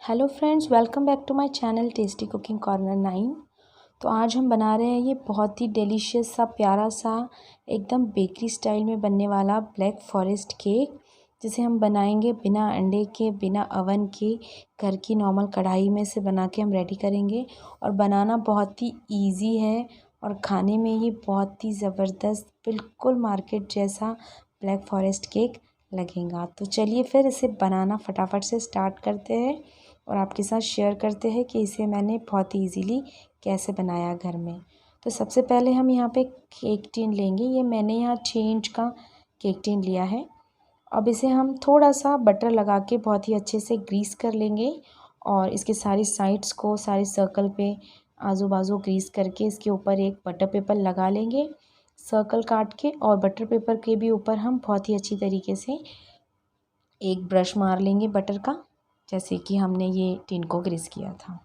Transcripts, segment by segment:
Hello friends, welcome back to my channel tasty cooking corner 9। तो आज हम बना रहे हैं ये बहुत ही डिलीशियस सा प्यारा सा एकदम बेकरी स्टाइल में बनने वाला ब्लैक फॉरेस्ट केक, जिसे हम बनाएंगे बिना अंडे के, बिना ओवन के, घर की नॉर्मल कढ़ाई में से बना के हम रेडी करेंगे। और बनाना बहुत ही ईजी है और खाने में ये बहुत ही ज़बरदस्त, बिल्कुल मार्केट जैसा ब्लैक फॉरेस्ट केक लगेगा। तो चलिए फिर इसे बनाना फटाफट से स्टार्ट करते हैं और आपके साथ शेयर करते हैं कि इसे मैंने बहुत ही ईज़िली कैसे बनाया घर में। तो सबसे पहले हम यहाँ पे केक टिन लेंगे। ये मैंने यहाँ 6 इंच का केक टिन लिया है। अब इसे हम थोड़ा सा बटर लगा के बहुत ही अच्छे से ग्रीस कर लेंगे और इसके सारी साइड्स को, सारे सर्कल पे आजू बाजू ग्रीस करके इसके ऊपर एक बटर पेपर लगा लेंगे सर्कल काट के। और बटर पेपर के भी ऊपर हम बहुत ही अच्छी तरीके से एक ब्रश मार लेंगे बटर का, जैसे कि हमने ये टिन को ग्रीस किया था।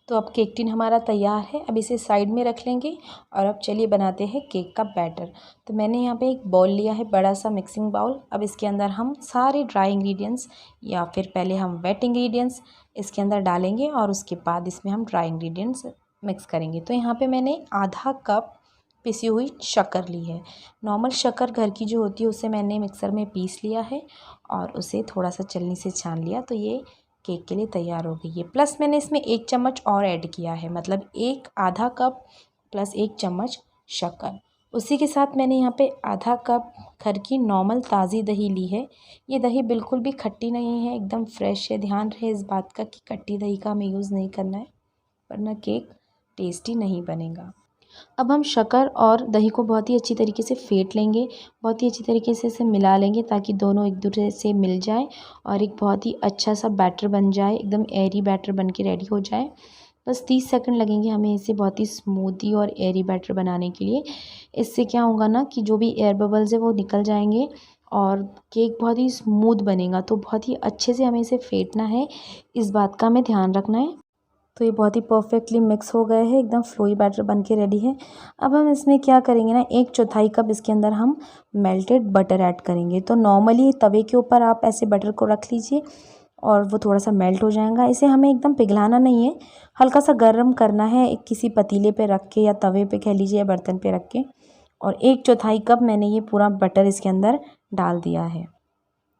तो अब केक टिन हमारा तैयार है। अब इसे साइड में रख लेंगे और अब चलिए बनाते हैं केक का बैटर। तो मैंने यहाँ पे एक बाउल लिया है, बड़ा सा मिक्सिंग बाउल। अब इसके अंदर हम सारे ड्राई इंग्रेडिएंट्स या फिर पहले हम वेट इंग्रेडिएंट्स इसके अंदर डालेंगे और उसके बाद इसमें हम ड्राई इंग्रेडिएंट्स मिक्स करेंगे। तो यहाँ पर मैंने आधा कप पिसी हुई शक्कर ली है। नॉर्मल शक्कर घर की जो होती है उसे मैंने मिक्सर में पीस लिया है और उसे थोड़ा सा छलनी से छान लिया, तो ये केक के लिए तैयार हो गई है। प्लस मैंने इसमें 1 चम्मच और ऐड किया है, मतलब एक आधा कप प्लस 1 चम्मच शक्कर। उसी के साथ मैंने यहाँ पे आधा कप घर की नॉर्मल ताज़ी दही ली है। ये दही बिल्कुल भी खट्टी नहीं है, एकदम फ्रेश है। ध्यान रहे इस बात का कि खट्टी दही का हमें यूज़ नहीं करना है, वरना केक टेस्टी नहीं बनेगा। अब हम शक्कर और दही को बहुत ही अच्छी तरीके से फेंट लेंगे, बहुत ही अच्छी तरीके से इसे मिला लेंगे ताकि दोनों एक दूसरे से मिल जाए और एक बहुत ही अच्छा सा बैटर बन जाए, एकदम एयरी बैटर बन के रेडी हो जाए। बस 30 सेकंड लगेंगे हमें इसे बहुत ही स्मूदी और एयरी बैटर बनाने के लिए। इससे क्या होगा ना कि जो भी एयर बबल्स है वो निकल जाएंगे और केक बहुत ही स्मूथ बनेगा। तो बहुत ही अच्छे से हमें इसे फेंटना है, इस बात का हमें ध्यान रखना है। तो ये बहुत ही परफेक्टली मिक्स हो गए हैं, एकदम फ्लोई बैटर बन के रेडी है। अब हम इसमें क्या करेंगे ना, 1/4 कप इसके अंदर हम मेल्टेड बटर ऐड करेंगे। तो नॉर्मली तवे के ऊपर आप ऐसे बटर को रख लीजिए और वो थोड़ा सा मेल्ट हो जाएगा। इसे हमें एकदम पिघलाना नहीं है, हल्का सा गर्म करना है, एक किसी पतीले पे रख के या तवे पे कह लीजिए या बर्तन पे रख के। और 1/4 कप मैंने ये पूरा बटर इसके अंदर डाल दिया है।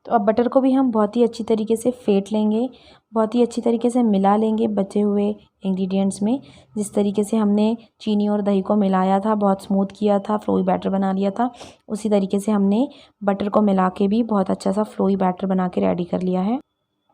तो अब बटर को भी हम बहुत ही अच्छी तरीके से फेंट लेंगे, बहुत ही अच्छी तरीके से मिला लेंगे बचे हुए इंग्रेडिएंट्स में। जिस तरीके से हमने चीनी और दही को मिलाया था, बहुत स्मूथ किया था, फ्लोई बैटर बना लिया था, उसी तरीके से हमने बटर को मिला के भी बहुत अच्छा सा फ्लोई बैटर बना के रेडी कर लिया है।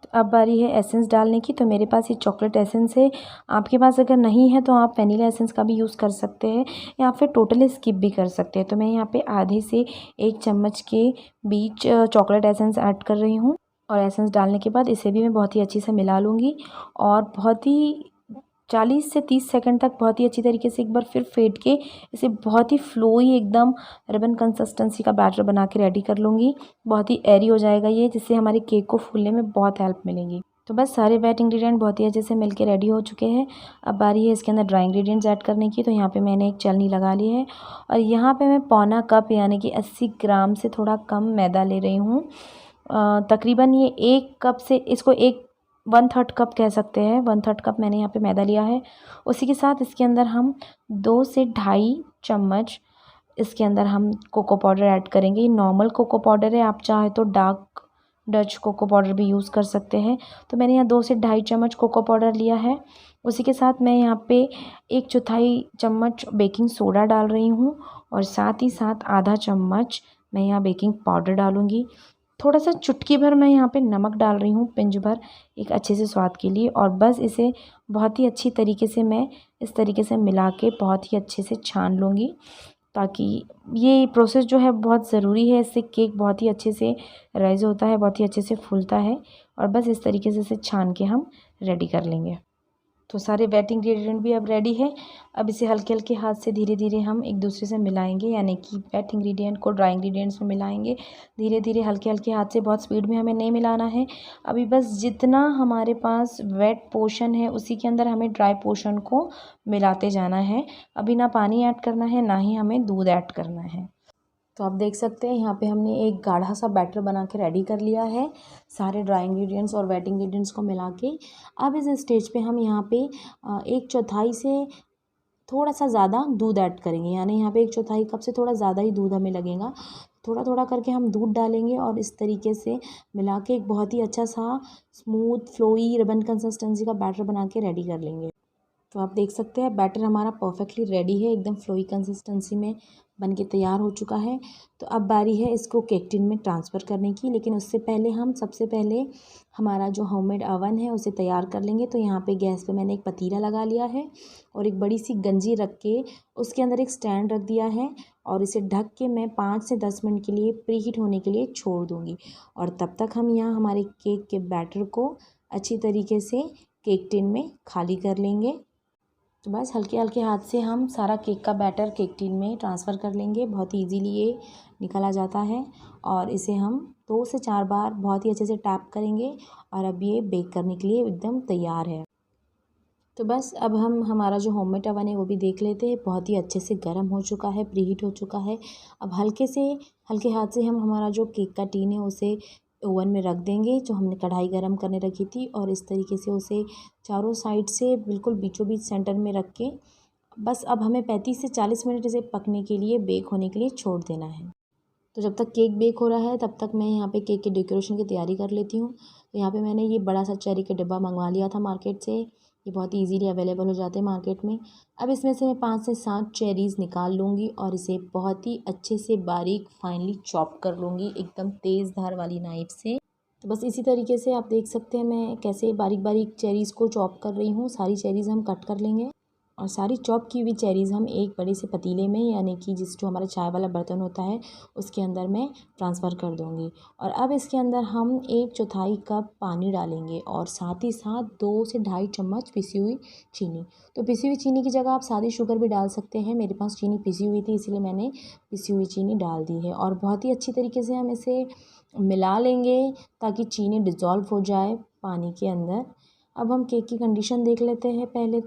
तो अब बारी है एसेंस डालने की। तो मेरे पास ये चॉकलेट एसेंस है, आपके पास अगर नहीं है तो आप वनीला एसेंस का भी यूज़ कर सकते हैं या फिर टोटली स्किप भी कर सकते हैं। तो मैं यहाँ पे आधे से 1 चम्मच के बीच चॉकलेट एसेंस ऐड कर रही हूँ और एसेंस डालने के बाद इसे भी मैं बहुत ही अच्छे से मिला लूँगी और बहुत ही 40 से 30 सेकंड तक बहुत ही अच्छी तरीके से एक बार फिर फेंट के इसे बहुत ही फ्लोई एकदम रिबन कंसिस्टेंसी का बैटर बना के रेडी कर लूँगी। बहुत ही एयरी हो जाएगा ये, जिससे हमारे केक को फूलने में बहुत हेल्प मिलेगी। तो बस सारे वेट इंग्रेडिएंट बहुत ही अच्छे से मिलके रेडी हो चुके हैं। अब बारी है इसके अंदर ड्राई इंग्रेडिएंट्स ऐड करने की। तो यहाँ पे मैंने एक चलनी लगा ली है और यहाँ पे मैं पौना कप यानी कि 80 ग्राम से थोड़ा कम मैदा ले रही हूँ। तकरीबन ये 1 कप से इसको 1/3 कप कह सकते हैं, 1/3 कप मैंने यहाँ पे मैदा लिया है। उसी के साथ इसके अंदर हम 2 से ढाई चम्मच इसके अंदर हम कोको पाउडर ऐड करेंगे। ये नॉर्मल कोको पाउडर है, आप चाहे तो डार्क डच कोको पाउडर भी यूज़ कर सकते हैं। तो मैंने यहाँ 2 से ढाई चम्मच कोको पाउडर लिया है। उसी के साथ मैं यहाँ पे 1/4 चम्मच बेकिंग सोडा डाल रही हूँ और साथ ही साथ आधा चम्मच मैं यहाँ बेकिंग पाउडर डालूँगी। थोड़ा सा चुटकी भर मैं यहाँ पे नमक डाल रही हूँ, पिंच भर, एक अच्छे से स्वाद के लिए। और बस इसे बहुत ही अच्छी तरीके से मैं इस तरीके से मिला के बहुत ही अच्छे से छान लूँगी, ताकि ये प्रोसेस जो है बहुत ज़रूरी है। इससे केक बहुत ही अच्छे से राइज़ होता है, बहुत ही अच्छे से फूलता है। और बस इस तरीके से इसे छान के हम रेडी कर लेंगे। तो सारे वेट इंग्रेडिएंट भी अब रेडी है। अब इसे हल्के हल्के हाथ से धीरे धीरे हम एक दूसरे से मिलाएंगे, यानी कि वेट इंग्रेडिएंट को ड्राई इंग्रेडिएंट्स में मिलाएंगे धीरे धीरे, हल्के हल्के हाथ से, बहुत स्पीड में हमें नहीं मिलाना है। अभी बस जितना हमारे पास वेट पोर्शन है उसी के अंदर हमें ड्राई पोर्शन को मिलाते जाना है। अभी ना पानी ऐड करना है, ना ही हमें दूध ऐड करना है। तो आप देख सकते हैं यहाँ पे हमने एक गाढ़ा सा बैटर बना के रेडी कर लिया है सारे ड्राई इंग्रेडिएंट्स और वेट इंग्रेडिएंट्स को मिला के। अब इस स्टेज पे हम यहाँ पे 1/4 से थोड़ा सा ज़्यादा दूध ऐड करेंगे, यानी यहाँ पे 1/4 कप से थोड़ा ज़्यादा ही दूध हमें लगेगा। थोड़ा थोड़ा करके हम दूध डालेंगे और इस तरीके से मिला के एक बहुत ही अच्छा सा स्मूथ फ्लोई रिबन कंसिस्टेंसी का बैटर बना के रेडी कर लेंगे। तो आप देख सकते हैं बैटर हमारा परफेक्टली रेडी है, एकदम फ्लोई कंसिस्टेंसी में बन के तैयार हो चुका है। तो अब बारी है इसको केक टिन में ट्रांसफ़र करने की, लेकिन उससे पहले हम सबसे पहले हमारा जो होममेड अवन है उसे तैयार कर लेंगे। तो यहाँ पे गैस पे मैंने एक पतीला लगा लिया है और एक बड़ी सी गंजी रख के उसके अंदर एक स्टैंड रख दिया है और इसे ढक के मैं 5 से 10 मिनट के लिए प्री हीट होने के लिए छोड़ दूँगी। और तब तक हम यहाँ हमारे केक के बैटर को अच्छी तरीके से केक टिन में खाली कर लेंगे। तो बस हल्के हल्के हाथ से हम सारा केक का बैटर केक टिन में ट्रांसफ़र कर लेंगे। बहुत ही ईजीली ये निकल आ जाता है और इसे हम 2 से 4 बार बहुत ही अच्छे से टैप करेंगे और अब ये बेक करने के लिए एकदम तैयार है। तो बस अब हम हमारा जो होममेड अवन है वो भी देख लेते हैं। बहुत ही अच्छे से गर्म हो चुका है, प्रीहीट हो चुका है। अब हल्के हाथ से हम हमारा जो केक का टिन है उसे ओवन में रख देंगे, जो हमने कढ़ाई गरम करने रखी थी, और इस तरीके से उसे चारों साइड से बिल्कुल बीचों बीच सेंटर में रख के बस अब हमें 35 से 40 मिनट इसे पकने के लिए, बेक होने के लिए छोड़ देना है। तो जब तक केक बेक हो रहा है तब तक मैं यहाँ पे केक के डेकोरेशन की तैयारी कर लेती हूँ। तो यहाँ पे मैंने ये बड़ा सा चेरी का डिब्बा मंगवा लिया था मार्केट से। ये बहुत ही ईज़िली अवेलेबल हो जाते हैं मार्केट में। अब इसमें से मैं 5 से 7 चेरीज़ निकाल लूँगी और इसे बहुत ही अच्छे से बारीक फाइनली चॉप कर लूँगी एकदम तेज़ धार वाली नाइफ़ से। तो बस इसी तरीके से आप देख सकते हैं मैं कैसे बारीक बारीक चेरीज़ को चॉप कर रही हूँ। सारी चेरीज़ हम कट कर लेंगे और सारी चॉप की हुई चेरीज़ हम एक बड़े से पतीले में, यानी कि जो हमारा चाय वाला बर्तन होता है उसके अंदर मैं ट्रांसफ़र कर दूँगी। और अब इसके अंदर हम 1/4 कप पानी डालेंगे और साथ ही साथ 2 से ढाई चम्मच पिसी हुई चीनी। तो पिसी हुई चीनी की जगह आप सादी शुगर भी डाल सकते हैं। मेरे पास चीनी पिसी हुई थी इसलिए मैंने पिसी हुई चीनी डाल दी है और बहुत ही अच्छी तरीके से हम इसे मिला लेंगे ताकि चीनी डिज़ोल्व हो जाए पानी के अंदर। अब हम केक की कंडीशन देख लेते हैं पहले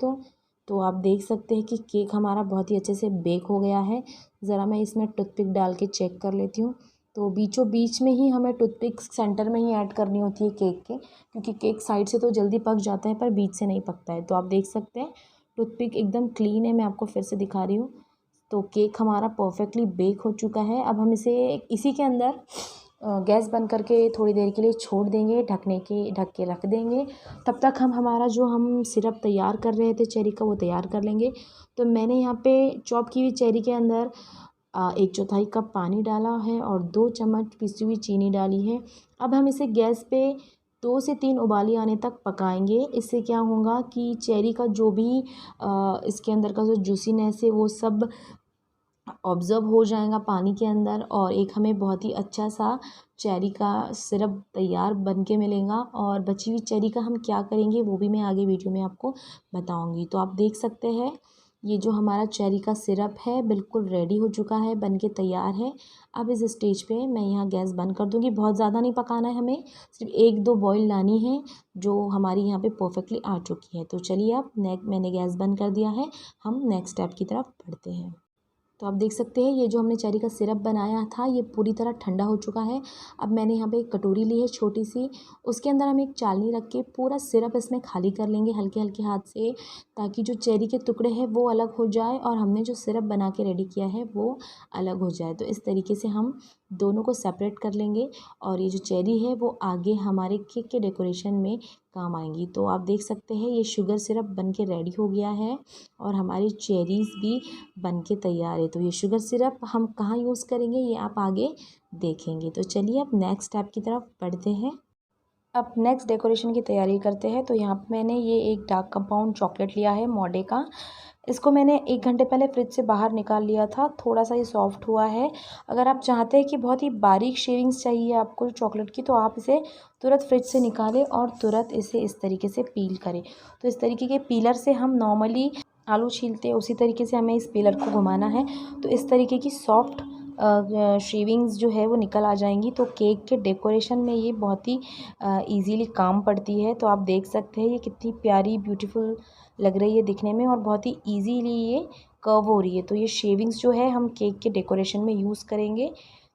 तो आप देख सकते हैं कि केक हमारा बहुत ही अच्छे से बेक हो गया है। ज़रा मैं इसमें टूथपिक डाल के चेक कर लेती हूँ। तो बीचों बीच में ही हमें टूथपिक सेंटर में ही ऐड करनी होती है केक के, क्योंकि केक साइड से तो जल्दी पक जाता है पर बीच से नहीं पकता है। तो आप देख सकते हैं टूथपिक एकदम क्लीन है। मैं आपको फिर से दिखा रही हूँ। तो केक हमारा परफेक्टली बेक हो चुका है। अब हम इसे इसी के अंदर गैस बंद करके थोड़ी देर के लिए छोड़ देंगे, ढक के रख देंगे। तब तक हम हमारा जो हम सिरप तैयार कर रहे थे चेरी का वो तैयार कर लेंगे। तो मैंने यहाँ पे चॉप की हुई चेरी के अंदर 1/4 कप पानी डाला है और 2 चम्मच पिसी हुई चीनी डाली है। अब हम इसे गैस पे 2 से 3 उबाली आने तक पकाएंगे। इससे क्या होगा कि चेरी का जो भी इसके अंदर का जो जूसीनेस है वो सब ऑब्ज़र्व हो जाएगा पानी के अंदर और एक हमें बहुत ही अच्छा सा चेरी का सिरप तैयार बन के मिलेगा। और बची हुई चेरी का हम क्या करेंगे वो भी मैं आगे वीडियो में आपको बताऊंगी। तो आप देख सकते हैं ये जो हमारा चेरी का सिरप है बिल्कुल रेडी हो चुका है, बन के तैयार है। अब इस स्टेज पे मैं यहाँ गैस बंद कर दूँगी। बहुत ज़्यादा नहीं पकाना है, हमें सिर्फ 1-2 बॉईल लानी है जो हमारी यहाँ पे परफेक्टली आ चुकी है। तो चलिए अब मैंने गैस बंद कर दिया है, हम नेक्स्ट स्टेप की तरफ बढ़ते हैं। तो आप देख सकते हैं ये जो हमने चेरी का सिरप बनाया था ये पूरी तरह ठंडा हो चुका है। अब मैंने यहाँ पे एक कटोरी ली है छोटी सी, उसके अंदर हम एक चालनी रख के पूरा सिरप इसमें खाली कर लेंगे हल्के हल्के हाथ से, ताकि जो चेरी के टुकड़े हैं वो अलग हो जाए और हमने जो सिरप बना के रेडी किया है वो अलग हो जाए। तो इस तरीके से हम दोनों को सेपरेट कर लेंगे और ये जो चेरी है वो आगे हमारे केक के डेकोरेशन में काम आएंगी। तो आप देख सकते हैं ये शुगर सिरप बन के रेडी हो गया है और हमारी चेरीज़ भी बन के तैयार है। तो ये शुगर सिरप हम कहाँ यूज़ करेंगे ये आप आगे देखेंगे। तो चलिए अब नेक्स्ट स्टेप की तरफ बढ़ते हैं। अब नेक्स्ट डेकोरेशन की तैयारी करते हैं। तो यहाँ पे मैंने ये एक डार्क कंपाउंड चॉकलेट लिया है मोडे का। इसको मैंने 1 घंटे पहले फ्रिज से बाहर निकाल लिया था, थोड़ा सा ये सॉफ्ट हुआ है। अगर आप चाहते हैं कि बहुत ही बारीक शेविंग्स चाहिए आपको चॉकलेट की तो आप इसे तुरंत फ्रिज से निकालें और तुरंत इसे इस तरीके से पील करें। तो इस तरीके के पीलर से हम नॉर्मली आलू छीलते हैं उसी तरीके से हमें इस पीलर को घुमाना है। तो इस तरीके की सॉफ्ट शेविंग्स जो है वो निकल आ जाएंगी। तो केक के डेकोरेशन में ये बहुत ही ईज़िली काम पड़ती है। तो आप देख सकते हैं ये कितनी प्यारी ब्यूटीफुल लग रही है दिखने में और बहुत ही ईज़िली ये कर्व हो रही है। तो ये शेविंग्स जो है हम केक के डेकोरेशन में यूज़ करेंगे।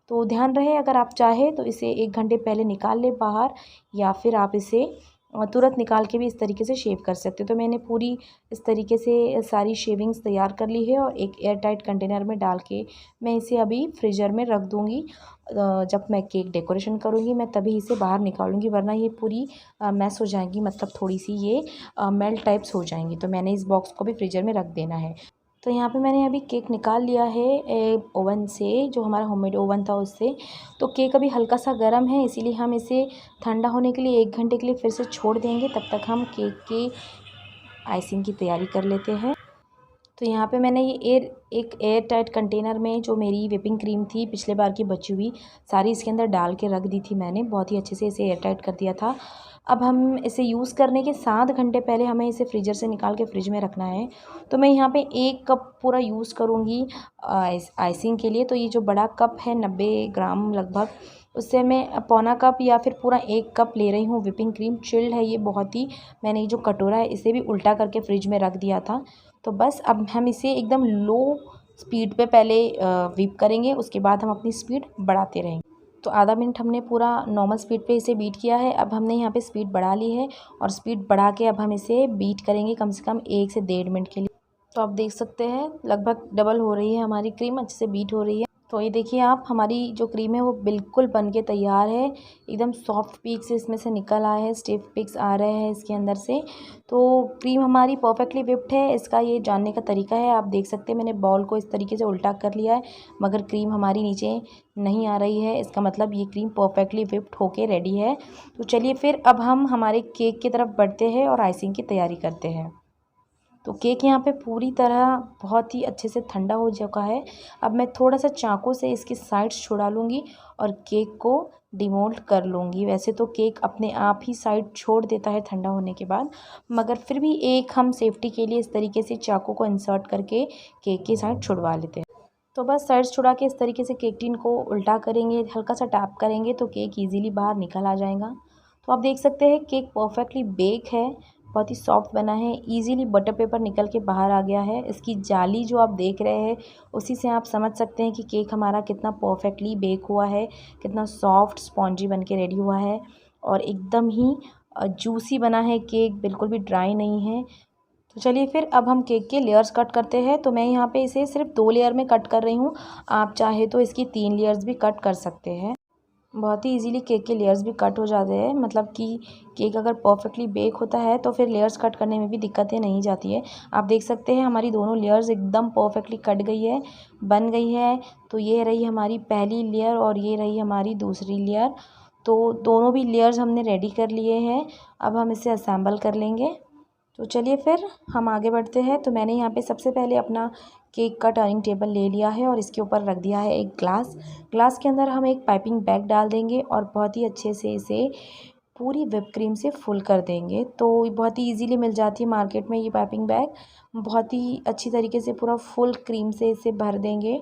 तो ध्यान रहे, अगर आप चाहें तो इसे 1 घंटे पहले निकाल लें बाहर, या फिर आप इसे तुरंत निकाल के भी इस तरीके से शेव कर सकते हो। तो मैंने पूरी इस तरीके से सारी शेविंग्स तैयार कर ली है और एक एयर टाइट कंटेनर में डाल के मैं इसे अभी फ्रीज़र में रख दूँगी। जब मैं केक डेकोरेशन करूँगी मैं तभी इसे बाहर निकालूँगी, वरना ये पूरी मैस हो जाएंगी, मतलब थोड़ी सी ये मेल्ट टाइप्स हो जाएंगी। तो मैंने इस बॉक्स को भी फ्रीज़र में रख देना है। तो यहाँ पे मैंने अभी केक निकाल लिया है ओवन से, जो हमारा होममेड ओवन था उससे। तो केक अभी हल्का सा गर्म है, इसीलिए हम इसे ठंडा होने के लिए 1 घंटे के लिए फिर से छोड़ देंगे। तब तक हम केक की आइसिंग की तैयारी कर लेते हैं। तो यहाँ पे मैंने ये एक एयर टाइट कंटेनर में जो मेरी व्हिपिंग क्रीम थी पिछले बार की बची हुई, सारी इसके अंदर डाल के रख दी थी मैंने। बहुत ही अच्छे से इसे एयर टाइट कर दिया था। अब हम इसे यूज़ करने के 7 घंटे पहले हमें इसे फ्रीज़र से निकाल के फ्रिज में रखना है। तो मैं यहाँ पे 1 कप पूरा यूज़ करूँगी आइसिंग के लिए। तो ये जो बड़ा कप है 90 ग्राम लगभग, उससे मैं पौना कप या फिर पूरा 1 कप ले रही हूँ व्हिपिंग क्रीम। चिल्ड है ये बहुत ही। मैंने ये जो कटोरा है इसे भी उल्टा करके फ्रिज में रख दिया था। तो बस अब हम इसे एकदम लो स्पीड पे पहले व्हिप करेंगे, उसके बाद हम अपनी स्पीड बढ़ाते रहेंगे। तो आधा मिनट हमने पूरा नॉर्मल स्पीड पे इसे बीट किया है। अब हमने यहाँ पे स्पीड बढ़ा ली है और स्पीड बढ़ा के अब हम इसे बीट करेंगे कम से कम 1 से 1.5 मिनट के लिए। तो आप देख सकते हैं लगभग डबल हो रही है हमारी क्रीम, अच्छे से बीट हो रही है। तो ये देखिए आप, हमारी जो क्रीम है वो बिल्कुल बन के तैयार है। एकदम सॉफ्ट पीक्स इसमें से निकल आए हैं, स्टिफ पीक्स आ रहे हैं इसके अंदर से। तो क्रीम हमारी परफेक्टली व्हिप्ड है। इसका ये जानने का तरीका है, आप देख सकते हैं मैंने बॉल को इस तरीके से उल्टा कर लिया है, मगर क्रीम हमारी नीचे नहीं आ रही है। इसका मतलब ये क्रीम परफेक्टली व्हिप्ड होके रेडी है। तो चलिए फिर अब हम हमारे केक की तरफ बढ़ते हैं और आइसिंग की तैयारी करते हैं। तो केक यहाँ पे पूरी तरह बहुत ही अच्छे से ठंडा हो चुका है। अब मैं थोड़ा सा चाकू से इसकी साइड्स छुड़ा लूँगी और केक को डिमोल्ड कर लूँगी। वैसे तो केक अपने आप ही साइड छोड़ देता है ठंडा होने के बाद, मगर फिर भी एक हम सेफ्टी के लिए इस तरीके से चाकू को इंसर्ट करके केक की साइड छुड़वा लेते हैं। तो बस साइड्स छुड़ा के इस तरीके से केक टिन को उल्टा करेंगे, हल्का सा टैप करेंगे तो केक ईज़िली बाहर निकल आ जाएगा। तो आप देख सकते हैं केक परफेक्टली बेक है, बहुत ही सॉफ्ट बना है, इजीली बटर पेपर निकल के बाहर आ गया है। इसकी जाली जो आप देख रहे हैं उसी से आप समझ सकते हैं कि केक हमारा कितना परफेक्टली बेक हुआ है, कितना सॉफ्ट स्पॉन्जी बन के रेडी हुआ है और एकदम ही जूसी बना है केक, बिल्कुल भी ड्राई नहीं है। तो चलिए फिर अब हम केक के लेयर्स कट करते हैं। तो मैं यहाँ पे इसे सिर्फ 2 लेयर में कट कर रही हूँ, आप चाहे तो इसकी 3 लेयर्स भी कट कर सकते हैं। बहुत ही इजीली केक के लेयर्स भी कट हो जाते हैं, मतलब कि केक अगर परफेक्टली बेक होता है तो फिर लेयर्स कट करने में भी दिक्कतें नहीं जाती है। आप देख सकते हैं हमारी दोनों लेयर्स एकदम परफेक्टली कट गई है, बन गई है। तो ये रही हमारी पहली लेयर और ये रही हमारी दूसरी लेयर। तो दोनों भी लेयर्स हमने रेडी कर लिए हैं। अब हम इसे असेंबल कर लेंगे। तो चलिए फिर हम आगे बढ़ते हैं। तो मैंने यहाँ पे सबसे पहले अपना केक का टर्निंग टेबल ले लिया है और इसके ऊपर रख दिया है एक ग्लास के अंदर हम एक पाइपिंग बैग डाल देंगे और बहुत ही अच्छे से इसे पूरी व्हिप क्रीम से फुल कर देंगे। तो बहुत ही इजीली मिल जाती है मार्केट में ये पाइपिंग बैग। बहुत ही अच्छी तरीके से पूरा फुल क्रीम से इसे भर देंगे,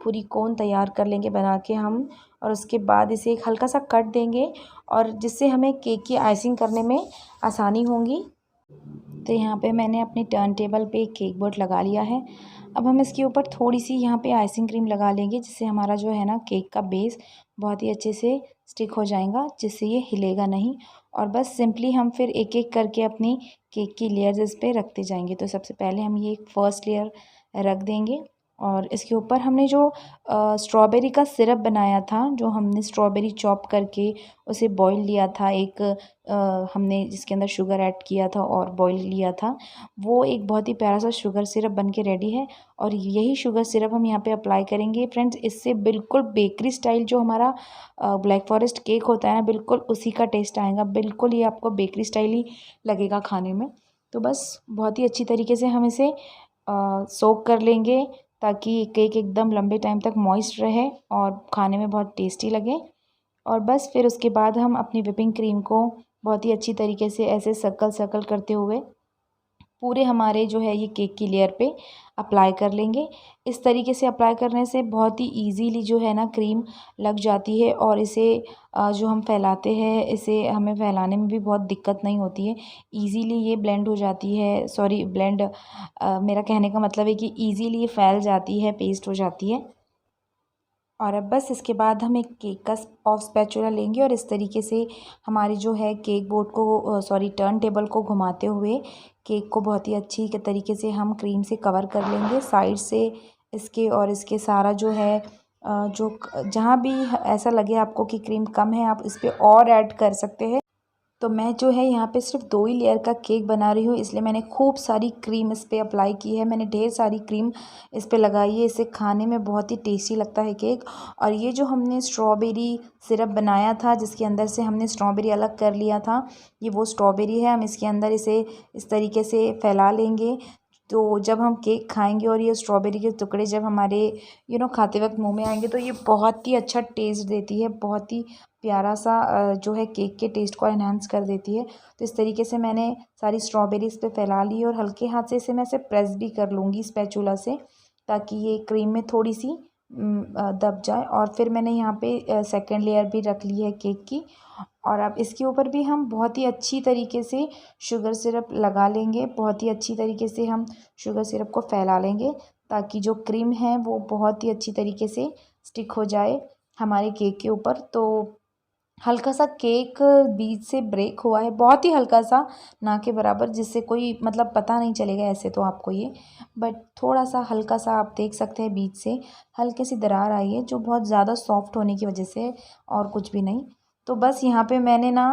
पूरी कोन तैयार कर लेंगे बना के हम, और उसके बाद इसे एक हल्का सा कट देंगे और जिससे हमें केक की आइसिंग करने में आसानी होगी। तो यहाँ पे मैंने अपने टर्न टेबल पे एक केक बोर्ड लगा लिया है। अब हम इसके ऊपर थोड़ी सी यहाँ पे आइसिंग क्रीम लगा लेंगे, जिससे हमारा जो है ना केक का बेस बहुत ही अच्छे से स्टिक हो जाएगा, जिससे ये हिलेगा नहीं। और बस सिंपली हम फिर एक एक करके अपनी केक की लेयर्स इस पर रखते जाएंगे। तो सबसे पहले हम ये एक फर्स्ट लेयर रख देंगे और इसके ऊपर हमने जो स्ट्रॉबेरी का सिरप बनाया था, जो हमने स्ट्रॉबेरी चॉप करके उसे बॉईल लिया था, एक हमने जिसके अंदर शुगर ऐड किया था और बॉईल लिया था, वो एक बहुत ही प्यारा सा शुगर सिरप बन के रेडी है। और यही शुगर सिरप हम यहाँ पे अप्लाई करेंगे फ्रेंड्स। इससे बिल्कुल बेकरी स्टाइल जो हमारा ब्लैक फॉरेस्ट केक होता है ना, बिल्कुल उसी का टेस्ट आएगा। बिल्कुल ये आपको बेकरी स्टाइल ही लगेगा खाने में। तो बस बहुत ही अच्छी तरीके से हम इसे सोक कर लेंगे, ताकि केक एकदम लंबे टाइम तक मॉइस्ट रहे और खाने में बहुत टेस्टी लगे। और बस फिर उसके बाद हम अपनी व्हिपिंग क्रीम को बहुत ही अच्छी तरीके से ऐसे सर्कल सर्कल करते हुए पूरे हमारे जो है ये केक की लेयर पे अप्लाई कर लेंगे। इस तरीके से अप्लाई करने से बहुत ही इजीली जो है ना क्रीम लग जाती है और इसे जो हम फैलाते हैं इसे हमें फैलाने में भी बहुत दिक्कत नहीं होती है। इजीली ये ब्लेंड हो जाती है, सॉरी ब्लेंड मेरा कहने का मतलब है कि इजीली ये फैल जाती है, पेस्ट हो जाती है। और अब बस इसके बाद हम एक केक का ऑफ स्पैचुला लेंगे और इस तरीके से हमारी जो है केक बोर्ड को सॉरी टर्न टेबल को घुमाते हुए केक को बहुत ही अच्छी तरीके से हम क्रीम से कवर कर लेंगे साइड से इसके। और इसके सारा जो है जो जहाँ भी ऐसा लगे आपको कि क्रीम कम है आप इस पर और ऐड कर सकते हैं। तो मैं जो है यहाँ पे सिर्फ 2 ही लेयर का केक बना रही हूँ, इसलिए मैंने खूब सारी क्रीम इस पर अप्लाई की है। मैंने ढेर सारी क्रीम इस पर लगाई है, इसे खाने में बहुत ही टेस्टी लगता है केक। और ये जो हमने स्ट्रॉबेरी सिरप बनाया था जिसके अंदर से हमने स्ट्रॉबेरी अलग कर लिया था, ये वो स्ट्रॉबेरी है। हम इसके अंदर इसे इस तरीके से फैला लेंगे। तो जब हम केक खाएंगे और ये स्ट्रॉबेरी के टुकड़े जब हमारे खाते वक्त मुंह में आएंगे तो ये बहुत ही अच्छा टेस्ट देती है, बहुत ही प्यारा सा जो है केक के टेस्ट को एनहांस कर देती है। तो इस तरीके से मैंने सारी स्ट्रॉबेरी इस पर फैला ली और हल्के हाथ से इसे मैं इसे प्रेस भी कर लूँगी स्पैचुला से, ताकि ये क्रीम में थोड़ी सी दब जाए। और फिर मैंने यहाँ पे सेकेंड लेयर भी रख ली है केक की। और अब इसके ऊपर भी हम बहुत ही अच्छी तरीके से शुगर सिरप लगा लेंगे, बहुत ही अच्छी तरीके से हम शुगर सिरप को फैला लेंगे ताकि जो क्रीम है वो बहुत ही अच्छी तरीके से स्टिक हो जाए हमारे केक के ऊपर। तो हल्का सा केक बीच से ब्रेक हुआ है, बहुत ही हल्का सा, ना के बराबर, जिससे कोई मतलब पता नहीं चलेगा ऐसे तो आपको ये, बट थोड़ा सा हल्का सा आप देख सकते हैं बीच से हल्की सी दरार आई है जो बहुत ज़्यादा सॉफ्ट होने की वजह से, और कुछ भी नहीं। तो बस यहाँ पे मैंने ना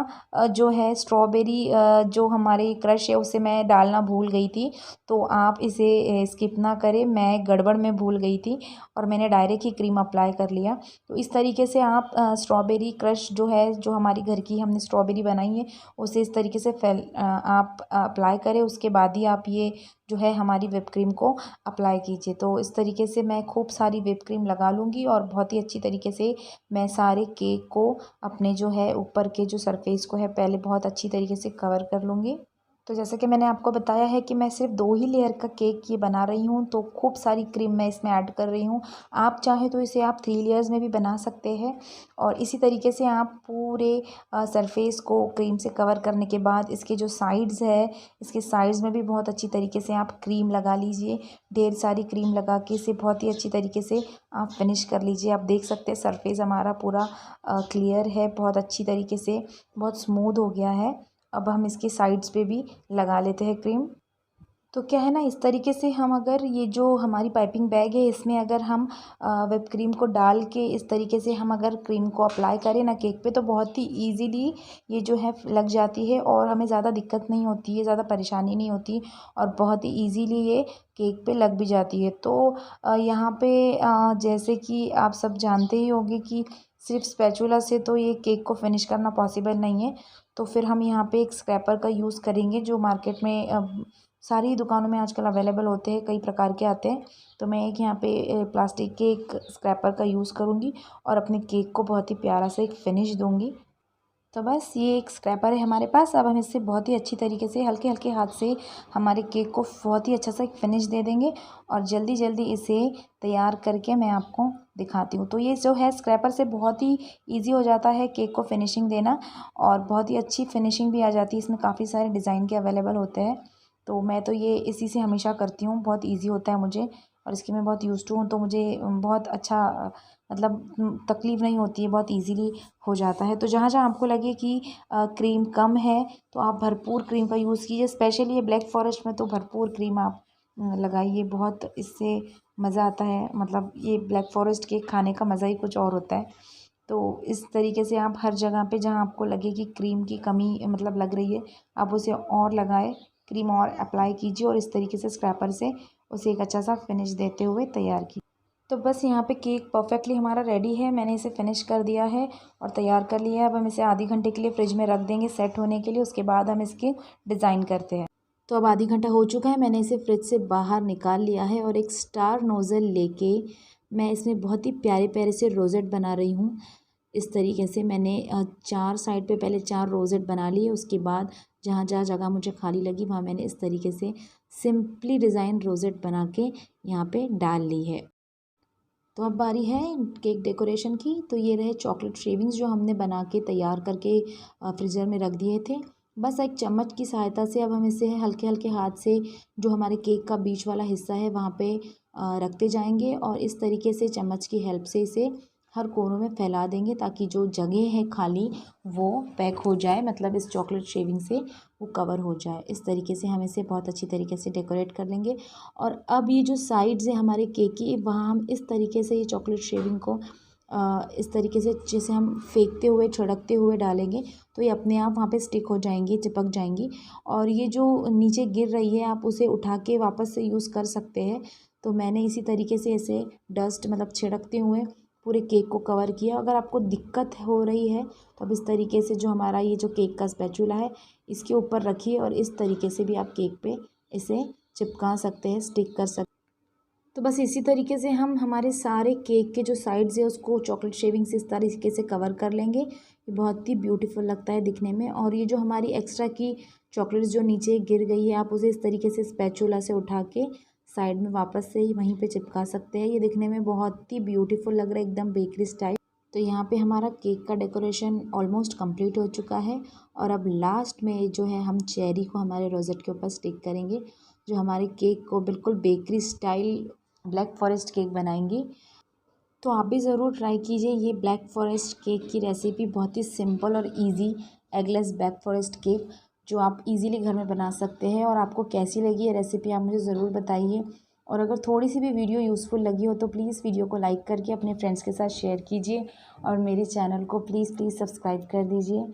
जो है स्ट्रॉबेरी जो हमारी क्रश है उसे मैं डालना भूल गई थी। तो आप इसे स्किप ना करें, मैं गड़बड़ में भूल गई थी और मैंने डायरेक्ट ही क्रीम अप्लाई कर लिया। तो इस तरीके से आप स्ट्रॉबेरी क्रश जो है, जो हमारी घर की हमने स्ट्रॉबेरी बनाई है, उसे इस तरीके से आप अप्लाई करें। उसके बाद ही आप ये जो है हमारी व्हिप क्रीम को अप्लाई कीजिए। तो इस तरीके से मैं खूब सारी व्हिप क्रीम लगा लूँगी और बहुत ही अच्छी तरीके से मैं सारे केक को अपने जो है ऊपर के जो सरफेस को है पहले बहुत अच्छी तरीके से कवर कर लूँगी। तो जैसे कि मैंने आपको बताया है कि मैं सिर्फ 2 ही लेयर का केक ये बना रही हूँ, तो खूब सारी क्रीम मैं इसमें ऐड कर रही हूँ। आप चाहें तो इसे आप 3 लेयर्स में भी बना सकते हैं। और इसी तरीके से आप पूरे सरफेस को क्रीम से कवर करने के बाद इसके जो साइड्स है, इसके साइड्स में भी बहुत अच्छी तरीके से आप क्रीम लगा लीजिए। ढेर सारी क्रीम लगा के इसे बहुत ही अच्छी तरीके से आप फिनिश कर लीजिए। आप देख सकते हैं सरफेस हमारा पूरा क्लियर है, बहुत अच्छी तरीके से, बहुत स्मूथ हो गया है। अब हम इसकी साइड्स पे भी लगा लेते हैं क्रीम। तो क्या है ना, इस तरीके से हम अगर ये जो हमारी पाइपिंग बैग है इसमें अगर हम व्हिप क्रीम को डाल के इस तरीके से हम अगर क्रीम को अप्लाई करें ना केक पे, तो बहुत ही इजीली ये जो है लग जाती है और हमें ज़्यादा दिक्कत नहीं होती है, ज़्यादा परेशानी नहीं होती और बहुत ही इजीली ये केक पे लग भी जाती है। तो यहाँ पे जैसे कि आप सब जानते ही होंगे कि सिर्फ स्पैचुला से तो ये केक को फिनिश करना पॉसिबल नहीं है। तो फिर हम यहाँ पे एक स्क्रैपर का यूज़ करेंगे जो मार्केट में सारी दुकानों में आजकल अवेलेबल होते हैं, कई प्रकार के आते हैं। तो मैं एक यहाँ पे प्लास्टिक के एक स्क्रैपर का यूज़ करूँगी और अपने केक को बहुत ही प्यारा सा एक फिनिश दूँगी। तो बस ये एक स्क्रैपर है हमारे पास। अब हम इससे बहुत ही अच्छी तरीके से हल्के हल्के हाथ से हमारे केक को बहुत ही अच्छा सा एक फिनिश दे देंगे और जल्दी जल्दी इसे तैयार करके मैं आपको दिखाती हूँ। तो ये जो है स्क्रैपर से बहुत ही ईजी हो जाता है केक को फिनिशिंग देना और बहुत ही अच्छी फिनिशिंग भी आ जाती है। इसमें काफ़ी सारे डिज़ाइन के अवेलेबल होते हैं, तो मैं तो ये इसी से हमेशा करती हूँ, बहुत ईजी होता है मुझे और इसकी मैं बहुत यूज़ टू हूँ। तो मुझे बहुत अच्छा मतलब तकलीफ़ नहीं होती है, बहुत ईज़िली हो जाता है। तो जहाँ जहाँ आपको लगे कि क्रीम कम है तो आप भरपूर क्रीम का यूज़ कीजिए। स्पेशली ये ब्लैक फॉरेस्ट में तो भरपूर क्रीम आप लगाइए, बहुत इससे मज़ा आता है। मतलब ये ब्लैक फॉरेस्ट केक खाने का मज़ा ही कुछ और होता है। तो इस तरीके से आप हर जगह पे जहाँ आपको लगे कि क्रीम की कमी मतलब लग रही है, आप उसे और लगाएं, क्रीम और अप्लाई कीजिए और इस तरीके से स्क्रैपर से उसे एक अच्छा सा फिनिश देते हुए तैयार कीजिए। तो बस यहाँ पे केक परफेक्टली हमारा रेडी है, मैंने इसे फिनिश कर दिया है और तैयार कर लिया है। अब हम इसे आधे घंटे के लिए फ्रिज में रख देंगे सेट होने के लिए, उसके बाद हम इसके डिज़ाइन करते हैं। तो अब आधी घंटा हो चुका है, मैंने इसे फ्रिज से बाहर निकाल लिया है और एक स्टार नोज़ल लेके मैं इसमें बहुत ही प्यारे प्यारे से रोजेट बना रही हूँ। इस तरीके से मैंने 4 साइड पे पहले 4 रोजेट बना लिए, उसके बाद जहाँ जहाँ जगह मुझे खाली लगी वहाँ मैंने इस तरीके से सिंपली डिज़ाइन रोजेट बना के यहाँ पे डाल ली है। तो अब बारी है केक डेकोरेशन की। तो ये रहे चॉकलेट शेविंग्स जो हमने बना के तैयार करके फ्रीज़र में रख दिए थे। बस एक चम्मच की सहायता से अब हम इसे हल्के हल्के हाथ से जो हमारे केक का बीच वाला हिस्सा है वहाँ पे रखते जाएंगे और इस तरीके से चम्मच की हेल्प से इसे हर कोनों में फैला देंगे ताकि जो जगह है खाली वो पैक हो जाए, मतलब इस चॉकलेट शेविंग से वो कवर हो जाए। इस तरीके से हम इसे बहुत अच्छी तरीके से डेकोरेट कर लेंगे। और अब ये जो साइड्स है हमारे केक की, वहाँ हम इस तरीके से ये चॉकलेट शेविंग को इस तरीके से जैसे हम फेंकते हुए छिड़कते हुए डालेंगे तो ये अपने आप वहाँ पे स्टिक हो जाएंगी, चिपक जाएंगी। और ये जो नीचे गिर रही है आप उसे उठा के वापस से यूज़ कर सकते हैं। तो मैंने इसी तरीके से इसे डस्ट मतलब छिड़कते हुए पूरे केक को कवर किया। अगर आपको दिक्कत हो रही है तो अब इस तरीके से जो हमारा ये जो केक का स्पैचुला है इसके ऊपर रखिए और इस तरीके से भी आप केक पे इसे चिपका सकते हैं, स्टिक कर सकते हैं। तो बस इसी तरीके से हम हमारे सारे केक के जो साइड्स है उसको चॉकलेट शेविंग से इस तरीके से कवर कर लेंगे। ये बहुत ही ब्यूटीफुल लगता है दिखने में। और ये जो हमारी एक्स्ट्रा की चॉकलेट्स जो नीचे गिर गई है आप उसे इस तरीके से स्पैचुला से उठा के साइड में वापस से ही वहीं पे चिपका सकते हैं। ये दिखने में बहुत ही ब्यूटीफुल लग रहा है, एकदम बेकरी स्टाइल। तो यहाँ पे हमारा केक का डेकोरेशन ऑलमोस्ट कंप्लीट हो चुका है। और अब लास्ट में जो है हम चेरी को हमारे रोजेट के ऊपर स्टिक करेंगे, जो हमारे केक को बिल्कुल bakery style black forest cake बनाएंगे। तो आप भी ज़रूर ट्राई कीजिए ये ब्लैक फॉरेस्ट केक की रेसिपी, बहुत ही सिंपल और easy eggless black forest cake जो आप इजीली घर में बना सकते हैं। और आपको कैसी लगी ये रेसिपी आप मुझे ज़रूर बताइए। और अगर थोड़ी सी भी वीडियो यूज़फुल लगी हो तो प्लीज़ वीडियो को लाइक करके अपने फ्रेंड्स के साथ शेयर कीजिए और मेरे चैनल को प्लीज़ सब्सक्राइब कर दीजिए।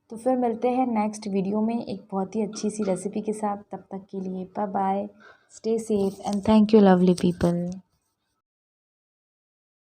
तो फिर मिलते हैं नेक्स्ट वीडियो में एक बहुत ही अच्छी सी रेसिपी के साथ। तब तक के लिए bye bye, stay safe and thank you lovely people.